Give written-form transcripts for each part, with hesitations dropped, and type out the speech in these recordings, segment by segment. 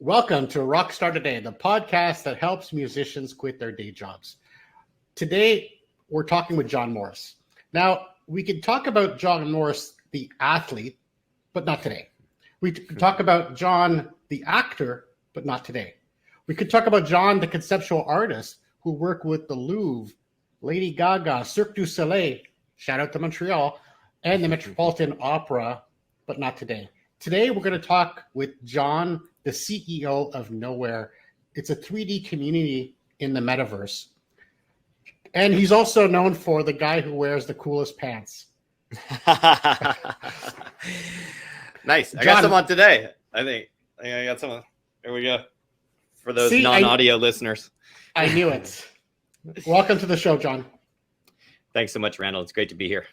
Welcome to Rockstar Today, the podcast that helps musicians quit their day jobs. Today, we're talking with Jon Morris. Now, we could talk about Jon Morris, the athlete, but not today. We could talk about Jon, the actor, but not today. We could talk about Jon, the conceptual artist who worked with the Louvre, Lady Gaga, Cirque du Soleil, shout out to Montreal, and the Metropolitan Opera, but not today. Today, we're going to talk with Jon, the CEO of Nowhere. It's a 3D community in the Metaverse. And he's also known for the guy who wears the coolest pants. Nice. I got some on today. I think I got some on. Here we go. For those non-audio listeners. I knew it. Welcome to the show, Jon. Thanks so much, Randall. It's great to be here.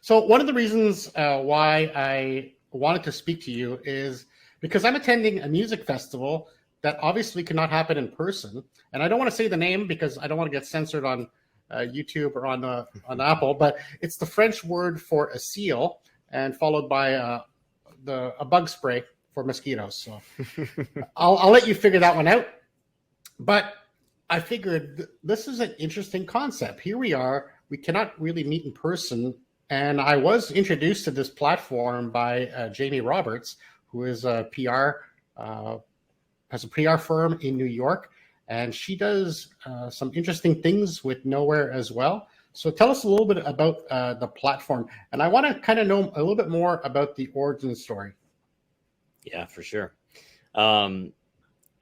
So one of the reasons why I wanted to speak to you is because I'm attending a music festival that obviously cannot happen in person. And I don't want to say the name because I don't want to get censored on YouTube or on Apple, but it's the French word for a seal and followed by a bug spray for mosquitoes. So I'll let you figure that one out. But I figured this is an interesting concept. Here we are. We cannot really meet in person. And I was introduced to this platform by Jamie Roberts, who is a has a PR firm in New York, and she does some interesting things with Nowhere as well. So tell us a little bit about the platform, and I want to kind of know a little bit more about the origin story. Yeah, for sure.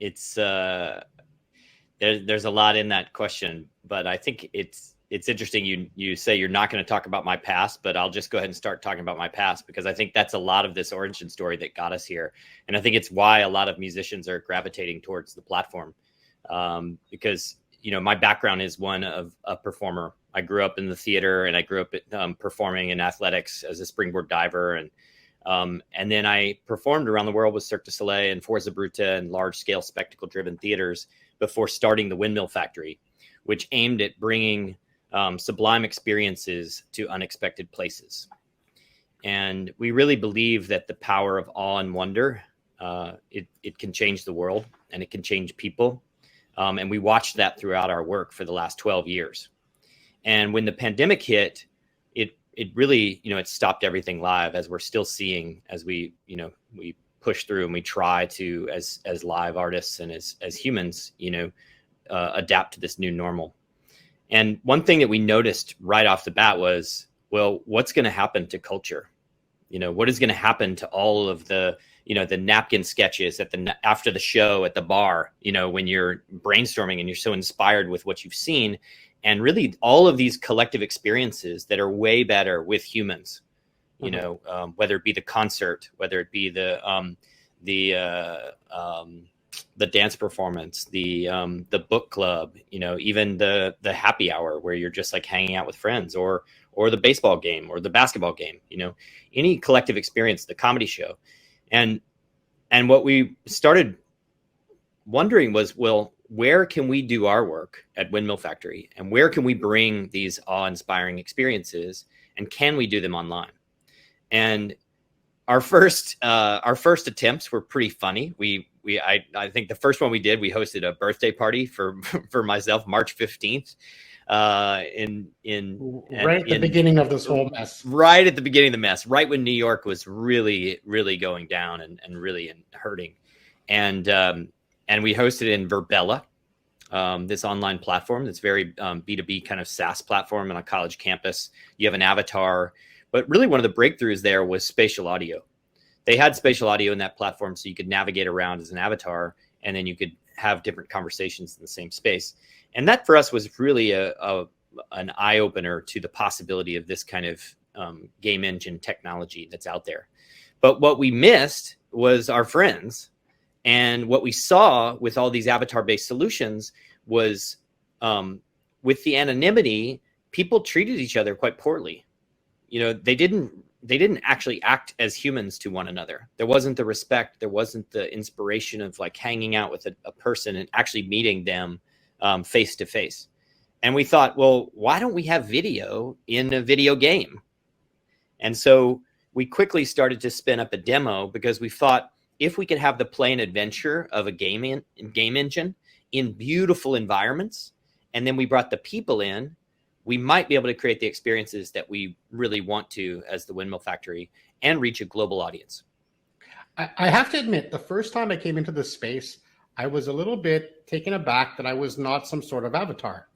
It's there's a lot in that question, but I think it's interesting. You say you're not going to talk about my past, but I'll just go ahead and start talking about my past because I think that's a lot of this origin story that got us here. And I think it's why a lot of musicians are gravitating towards the platform. Because, my background is one of a performer. I grew up in the theater and I grew up performing in athletics as a springboard diver. And then I performed around the world with Cirque du Soleil and Forza Bruta and large scale spectacle driven theaters before starting the Windmill Factory, which aimed at bringing sublime experiences to unexpected places. And we really believe that the power of awe and wonder, it can change the world and it can change people. And we watched that throughout our work for the last 12 years. And when the pandemic hit, it really, it stopped everything live, as we're still seeing as we push through and we try to, as live artists and as humans, adapt to this new normal. And one thing that we noticed right off the bat was, well, what's going to happen to culture? What is going to happen to all of the, the napkin sketches after the show at the bar, when you're brainstorming and you're so inspired with what you've seen, and really all of these collective experiences that are way better with humans, whether it be the concert, whether it be the dance performance, the book club, even the happy hour where you're just like hanging out with friends, or the baseball game or the basketball game, any collective experience, the comedy show. And what we started wondering was, well, where can we do our work at Windmill Factory, and where can we bring these awe-inspiring experiences, and can we do them online? And our first attempts were pretty funny. I think the first one we did, we hosted a birthday party for myself, March 15th, at the beginning of this whole mess. Right at the beginning of the mess, right when New York was really, really going down and really hurting. And we hosted it in Verbella, this online platform that's very B2B kind of SaaS platform on a college campus. You have an avatar, but really one of the breakthroughs there was spatial audio. They had spatial audio in that platform so you could navigate around as an avatar, and then you could have different conversations in the same space. And that for us was really an eye-opener to the possibility of this kind of game engine technology that's out there. But what we missed was our friends. And what we saw with all these avatar-based solutions was with the anonymity, people treated each other quite poorly. They didn't actually act as humans to one another. There wasn't the respect. There wasn't the inspiration of like hanging out with a person and actually meeting them face to face. And we thought, well, why don't we have video in a video game? And so we quickly started to spin up a demo because we thought, if we could have the play and adventure of a game engine in beautiful environments, and then we brought the people in, we might be able to create the experiences that we really want to as the Windmill Factory and reach a global audience. I have to admit, the first time I came into this space, I was a little bit taken aback that I was not some sort of avatar.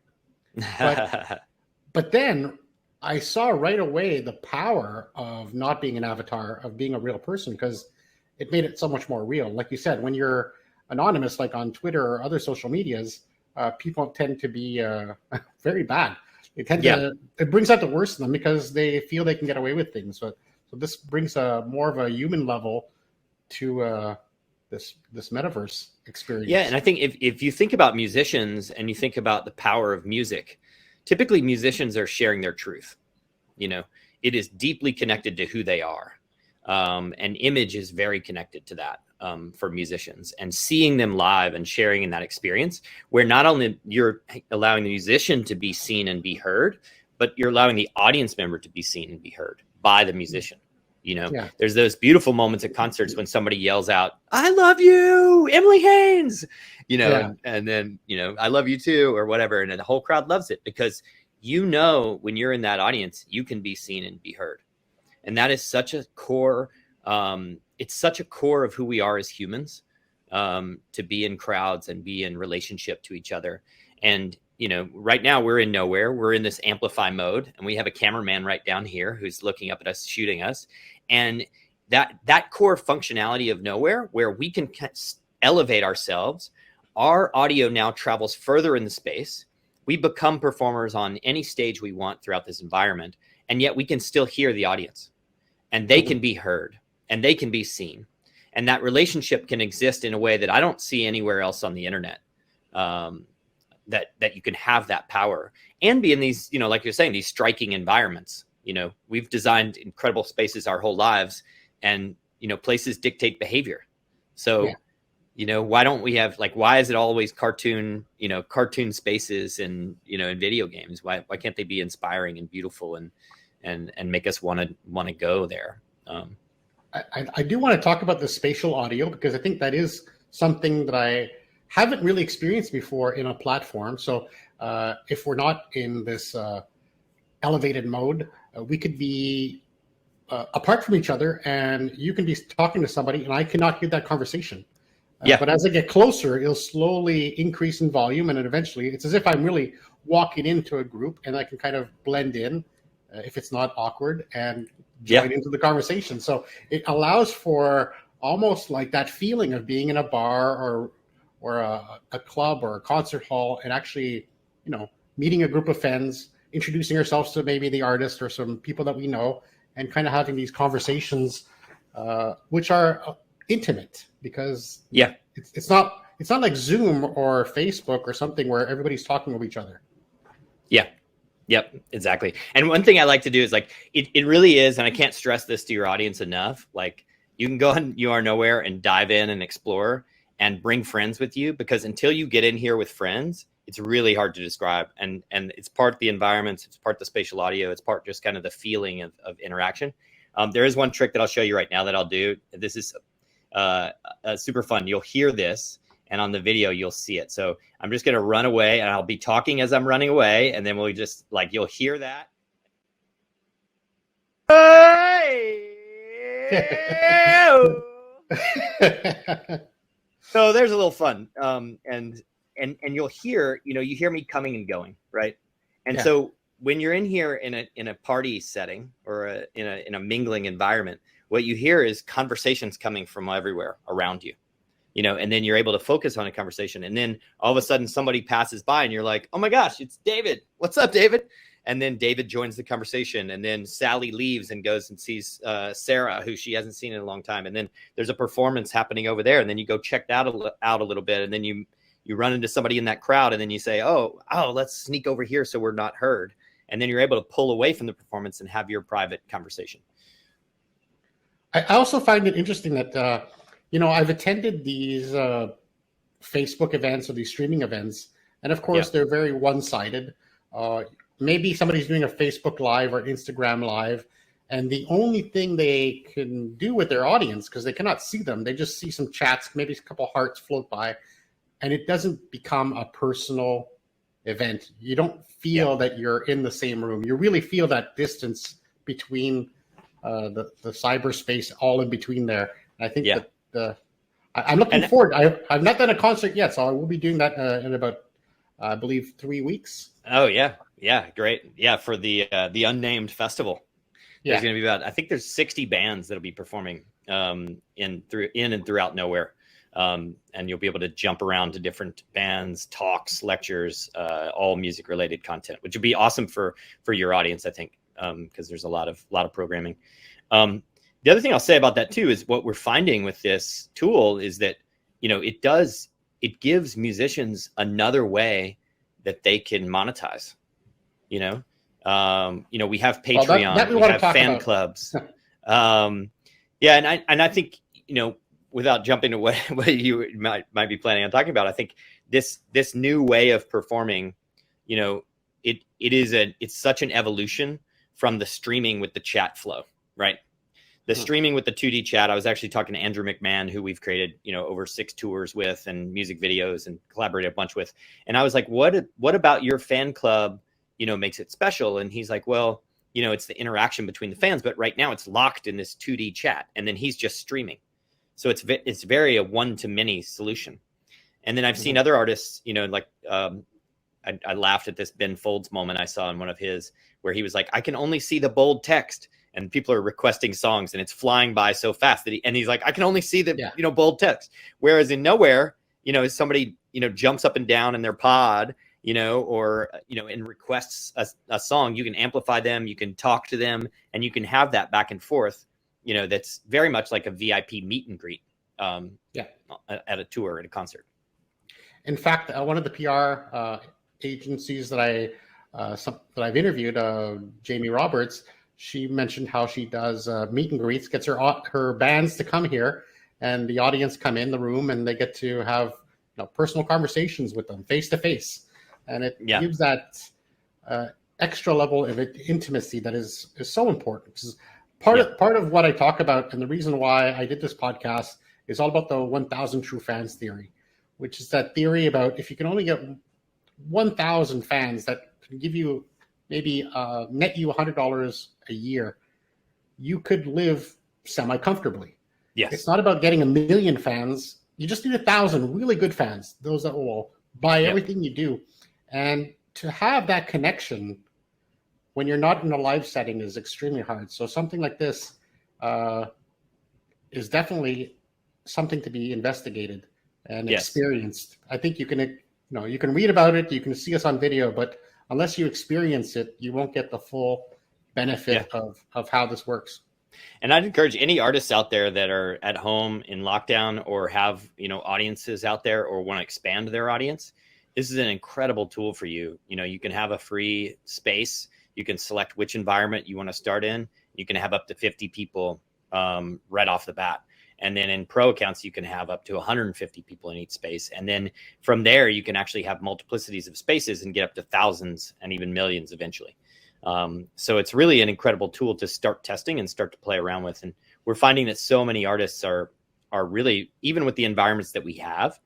But then I saw right away the power of not being an avatar, of being a real person, because it made it so much more real. Like you said, when you're anonymous, like on Twitter or other social medias, people tend to be very bad. They tend to, it brings out the worst in them because they feel they can get away with things. So this brings more of a human level to this metaverse experience. Yeah, and I think if you think about musicians and you think about the power of music, typically musicians are sharing their truth. It is deeply connected to who they are. And image is very connected to that for musicians, and seeing them live and sharing in that experience where not only you're allowing the musician to be seen and be heard, but you're allowing the audience member to be seen and be heard by the musician. There's those beautiful moments at concerts when somebody yells out, "I love you, Emily Haynes," and then, "I love you too," or whatever. And then the whole crowd loves it because, when you're in that audience, you can be seen and be heard. And that is such a core, it's such a core of who we are as humans, to be in crowds and be in relationship to each other. And, right now we're in nowhere. We're in this amplify mode, and we have a cameraman right down here who's looking up at us, shooting us. And that core functionality of nowhere, where we can elevate ourselves, our audio now travels further in the space. We become performers on any stage we want throughout this environment. And yet we can still hear the audience, and they can be heard, and they can be seen. And that relationship can exist in a way that I don't see anywhere else on the internet, that you can have that power and be in these, like you're saying, these striking environments. We've designed incredible spaces our whole lives, and, places dictate behavior. So, why don't we have, why is it always cartoon spaces and, in video games? Why can't they be inspiring and beautiful and make us want to go there? I do want to talk about the spatial audio, because I think that is something that I haven't really experienced before in a platform. So if we're not in this elevated mode, we could be apart from each other, and you can be talking to somebody and I cannot hear that conversation. But as I get closer, it'll slowly increase in volume, and then eventually it's as if I'm really walking into a group, and I can kind of blend in if it's not awkward, and join into the conversation. So it allows for almost like that feeling of being in a bar or a club or a concert hall, and actually, meeting a group of friends, introducing ourselves to maybe the artist or some people that we know, and kind of having these conversations, which are intimate, because it's not like Zoom or Facebook or something where everybody's talking with each other. Yep, exactly. And one thing I like to do is it really is, and I can't stress this to your audience enough, you can go on You Are Nowhere and dive in and explore and bring friends with you, because until you get in here with friends, it's really hard to describe. And it's part of the environments, it's part of the spatial audio, it's part just kind of the feeling of interaction. There is one trick that I'll show you right now that I'll do. This is super fun. You'll hear this, and on the video you'll see it. So I'm just going to run away, and I'll be talking as I'm running away, and then we'll just you'll hear that. So there's a little fun. And you'll hear, you hear me coming and going, right? And so when you're in here in a party setting or in a mingling environment, what you hear is conversations coming from everywhere around you. And then you're able to focus on a conversation. And then all of a sudden somebody passes by and you're like, "Oh my gosh, it's David. What's up, David?" And then David joins the conversation. And then Sally leaves and goes and sees Sarah, who she hasn't seen in a long time. And then there's a performance happening over there. And then you go check that out a little bit. And then you run into somebody in that crowd. And then you say, oh, let's sneak over here so we're not heard. And then you're able to pull away from the performance and have your private conversation. I also find it interesting that, I've attended these Facebook events or these streaming events, and of course they're very one-sided. Maybe somebody's doing a Facebook Live or Instagram Live, And the only thing they can do with their audience, because they cannot see them, they just see some chats, maybe a couple hearts float by, and it doesn't become a personal event. You don't feel that you're in the same room. You really feel that distance between the cyberspace, all in between there. And I think that I'm looking forward. I've not done a concert yet, so I will be doing that in about, I believe, 3 weeks. Oh yeah, great. Yeah, for the unnamed festival. There's going to be about, I think there's 60 bands that'll be performing in and throughout nowhere. And you'll be able to jump around to different bands, talks, lectures, all music related content, which would be awesome for your audience, I think, because there's a lot of programming. The other thing I'll say about that too is what we're finding with this tool is that, it gives musicians another way that they can monetize. We have Patreon, we have fan clubs. And I think, without jumping to what you might be planning on talking about, I think this new way of performing, it's such an evolution from the streaming with the chat flow, right? The streaming with the 2D chat. I was actually talking to Andrew McMahon, who we've created, over 6 tours with and music videos and collaborated a bunch with. And I was like, what about your fan club, makes it special? And he's like, well, it's the interaction between the fans, but right now it's locked in this 2D chat, and then he's just streaming. So it's very a one-to-many solution. And then I've seen other artists, I laughed at this Ben Folds moment I saw in one of his, where he was like, I can only see the bold text, and people are requesting songs and it's flying by so fast that he's like, I can only see the, bold text. Whereas in Nowhere, somebody, jumps up and down in their pod, and requests a song, you can amplify them, you can talk to them, and you can have that back and forth. That's very much like a VIP meet and greet at a tour, at a concert. In fact, one of the PR agencies that I've interviewed, Jamie Roberts, she mentioned how she does meet and greets, gets her bands to come here, and the audience come in the room, and they get to have personal conversations with them face to face, and it gives that extra level of intimacy that is so important. Because part of what I talk about, and the reason why I did this podcast, is all about the 1,000 true fans theory, which is that theory about if you can only get 1,000 fans that can give you maybe net you $100 a year, you could live semi-comfortably. Yes. It's not about getting 1 million fans. You just need 1,000 really good fans, those that will buy everything you do. And to have that connection when you're not in a live setting is extremely hard. So something like this is definitely something to be investigated and experienced. I think you can read about it, you can see us on video, but unless you experience it, you won't get the full benefit of how this works. And I'd encourage any artists out there that are at home in lockdown or have, audiences out there or want to expand their audience. This is an incredible tool for you. You can have a free space. You can select which environment you want to start in. You can have up to 50 people right off the bat. And then in pro accounts, you can have up to 150 people in each space. And then from there, you can actually have multiplicities of spaces and get up to thousands and even millions eventually. So it's really an incredible tool to start testing and start to play around with. And we're finding that so many artists are really, even with the environments that we have,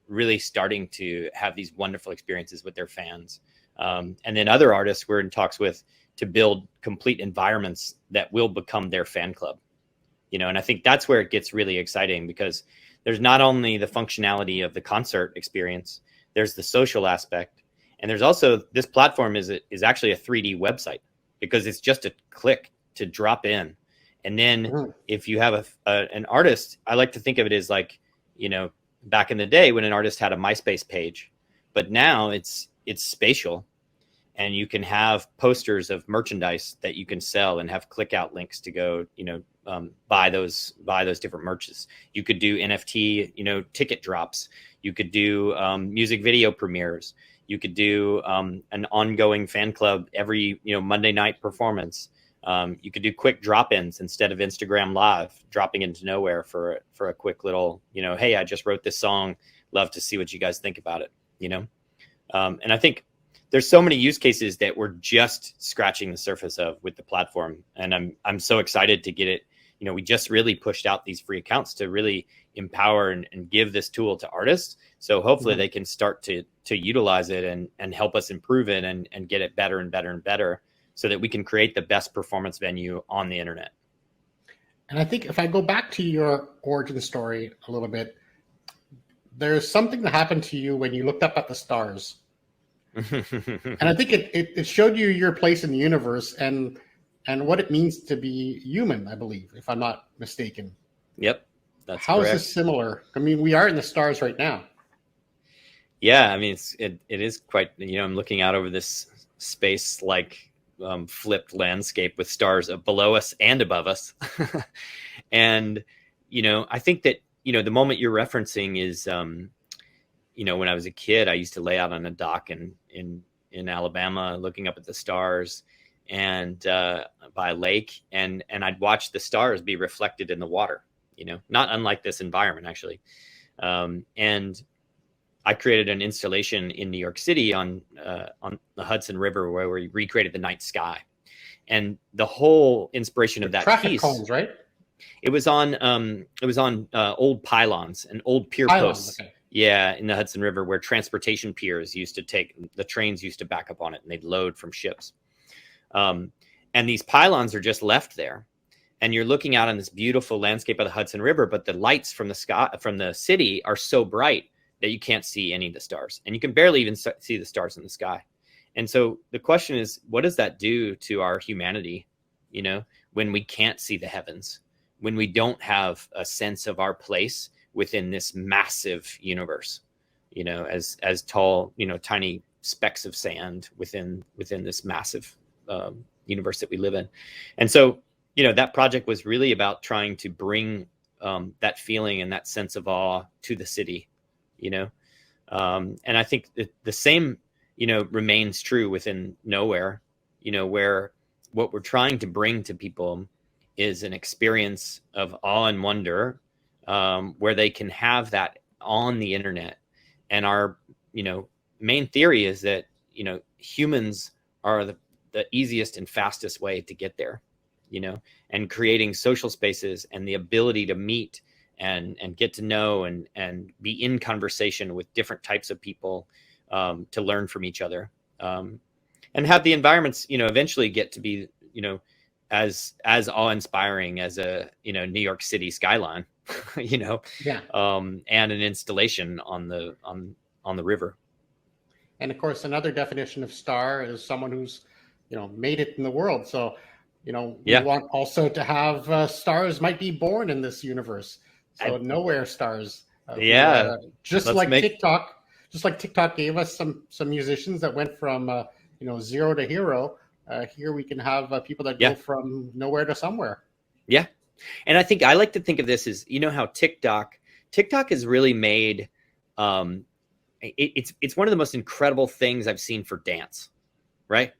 really starting to have these wonderful experiences with their fans. And then other artists we're in talks with to build complete environments that will become their fan club. And I think that's where it gets really exciting, because there's not only the functionality of the concert experience, there's the social aspect. And there's also, this platform is actually a 3D website, because it's just a click to drop in. And then if you have an artist, I like to think of it as like, back in the day when an artist had a MySpace page, but now it's Spatial, and you can have posters of merchandise that you can sell and have click out links to go, buy those different merches. You could do NFT, ticket drops. You could do music video premieres. You could do an ongoing fan club every Monday night performance. You could do quick drop-ins instead of Instagram Live, dropping into Nowhere for a quick little, hey, I just wrote this song. Love to see what you guys think about it. And I think there's so many use cases that we're just scratching the surface of with the platform. And I'm so excited to get it. We just really pushed out these free accounts to really empower and give this tool to artists. So hopefully they can start to utilize it and help us improve it and get it better and better and better so that we can create the best performance venue on the internet. And I think if I go back to your origin story a little bit, there's something that happened to you when you looked up at the stars. And I think it showed you your place in the universe and what it means to be human, I believe, if I'm not mistaken. Yep. That's How correct. is this similar? I mean, we are in the stars right now. Yeah, I mean, it is quite, I'm looking out over this space like flipped landscape with stars below us and above us. And, I think that, the moment you're referencing is, when I was a kid, I used to lay out on a dock in Alabama looking up at the stars and by a lake, and I'd watch the stars be reflected in the water, not unlike this environment, actually. And I created an installation in New York City on the Hudson River where we recreated the night sky. And the whole inspiration of that traffic piece, cones, right? It was on old pylons and old pier posts. Okay. Yeah, in the Hudson River, where transportation piers used to the trains used to back up on it, and they'd load from ships. And these pylons are just left there, and you're looking out on this beautiful landscape of the Hudson River, but the lights from the sky, from the city, are so bright that you can't see any of the stars, and you can barely even see the stars in the sky. And so the question is, what does that do to our humanity? When we can't see the heavens, when we don't have a sense of our place within this massive universe, as tall, tiny specks of sand within this massive universe that we live in. And so, that project was really about trying to bring that feeling and that sense of awe to the city, and I think the same, remains true within Nowhere, where what we're trying to bring to people is an experience of awe and wonder, where they can have that on the internet. And our, main theory is that, humans are the easiest and fastest way to get there, and creating social spaces and the ability to meet and get to know and be in conversation with different types of people, to learn from each other, and have the environments, eventually get to be, as awe-inspiring as a, New York City skyline, Yeah. And an installation on the river. And of course, another definition of star is someone who's, made it in the world. So, we want also to have stars might be born in this universe. So Nowhere stars. Just like TikTok gave us some musicians that went from zero to hero. Here we can have people that go from nowhere to somewhere. Yeah. And I think I like to think of this as, how TikTok has really made, it's one of the most incredible things I've seen for dance, right?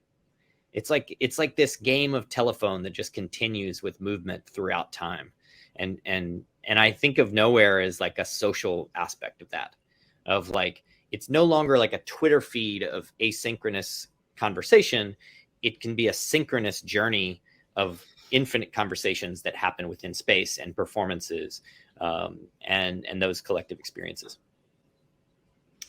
It's like this game of telephone that just continues with movement throughout time. And I think of Nowhere as like a social aspect of that, of like, it's no longer like a Twitter feed of asynchronous conversation. It can be a synchronous journey of infinite conversations that happen within space and performances, and those collective experiences.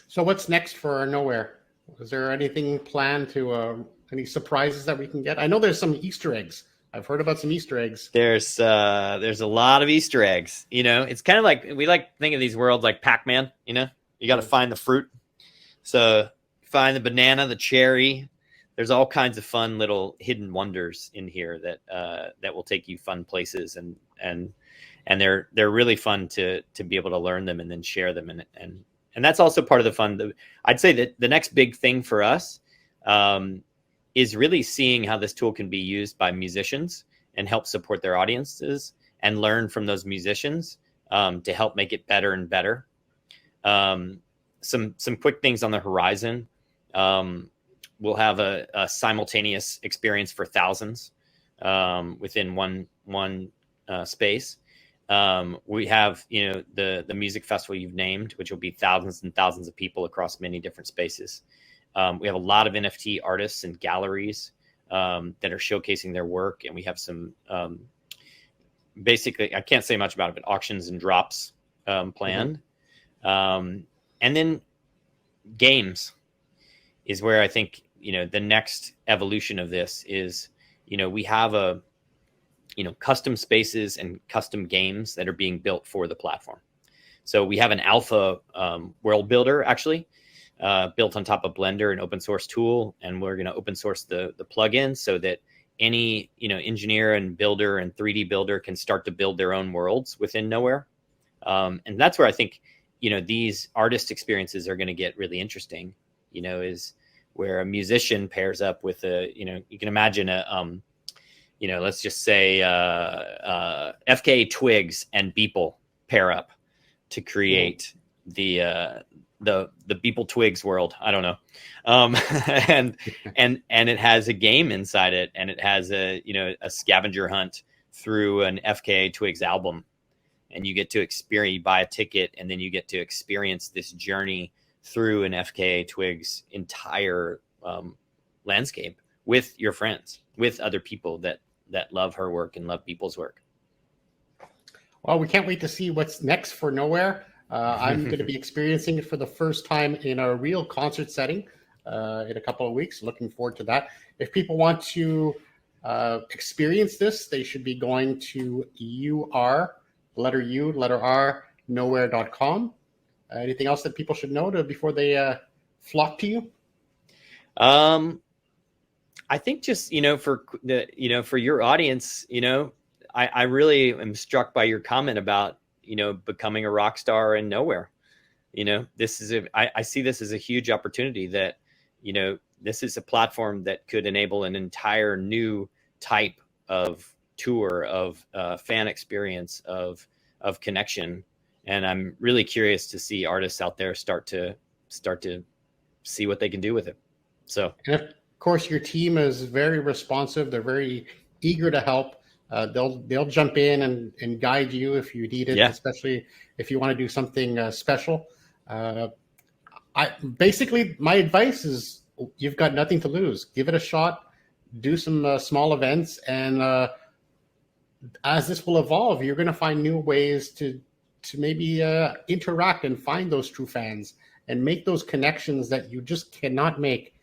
So what's next for Nowhere? Is there anything planned to any surprises that we can get? I know there's some Easter eggs. I've heard about some Easter eggs. There's a lot of Easter eggs. It's kind of like, we like to think of these worlds like Pac-Man. You got to find the fruit. So find the banana, the cherry. There's all kinds of fun little hidden wonders in here that will take you fun places, and they're really fun to be able to learn them and then share them, and that's also part of the fun. I'd say that the next big thing for us is really seeing how this tool can be used by musicians and help support their audiences and learn from those musicians, to help make it better and better. Some quick things on the horizon. We'll have a simultaneous experience for thousands within one space. We have, the music festival you've named, which will be thousands and thousands of people across many different spaces. We have a lot of NFT artists and galleries that are showcasing their work, and we have some basically, I can't say much about it, but auctions and drops planned. And then games is where I think, the next evolution of this is, we have custom spaces and custom games that are being built for the platform. So we have an alpha world builder actually built on top of Blender, an open source tool, and we're going to open source the plugin so that any engineer and builder and 3D builder can start to build their own worlds within Nowhere. And that's where I think these artist experiences are going to get really interesting. Is where a musician pairs up with you can imagine let's just say FKA Twigs and Beeple pair up to create the Beeple Twigs world. I don't know. And it has a game inside it, and it has a scavenger hunt through an FKA Twigs album, and you get to experience, you buy a ticket, and then you get to experience this journey through an FKA Twigs entire landscape with your friends, with other people that love her work and love Beeple's work. Well, we can't wait to see what's next for Nowhere. I'm going to be experiencing it for the first time in a real concert setting in a couple of weeks. Looking forward to that. If people want to experience this, they should be going to nowhere.com. Anything else that people should know before they flock to you? I think just, for your audience, I really am struck by your comment about, becoming a rock star in Nowhere. I see this as a huge opportunity that, this is a platform that could enable an entire new type of tour, of fan experience, of connection. And I'm really curious to see artists out there start to see what they can do with it. So, and of course, your team is very responsive. They're very eager to help. They'll jump in and guide you if you need it, especially if you want to do something special. My advice is you've got nothing to lose. Give it a shot. Do some small events, and as this will evolve, you're going to find new ways to maybe interact and find those true fans and make those connections that you just cannot make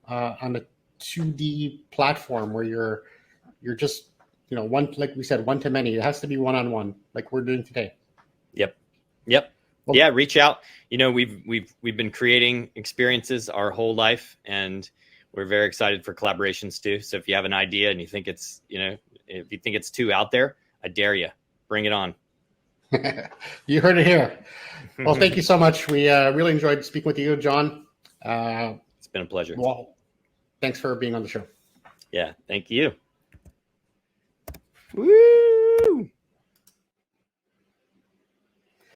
on a 2D platform where you're just one, like we said, one to many. It has to be one-on-one, like we're doing today. Yep. Well, yeah, reach out. We've been creating experiences our whole life, and we're very excited for collaborations too. So if you have an idea and you think it's if you think it's too out there, I dare you, bring it on. You heard it here. Well, thank you so much. We really enjoyed speaking with you, John. It's been a pleasure. Well, thanks for being on the show. Yeah, thank you. Woo!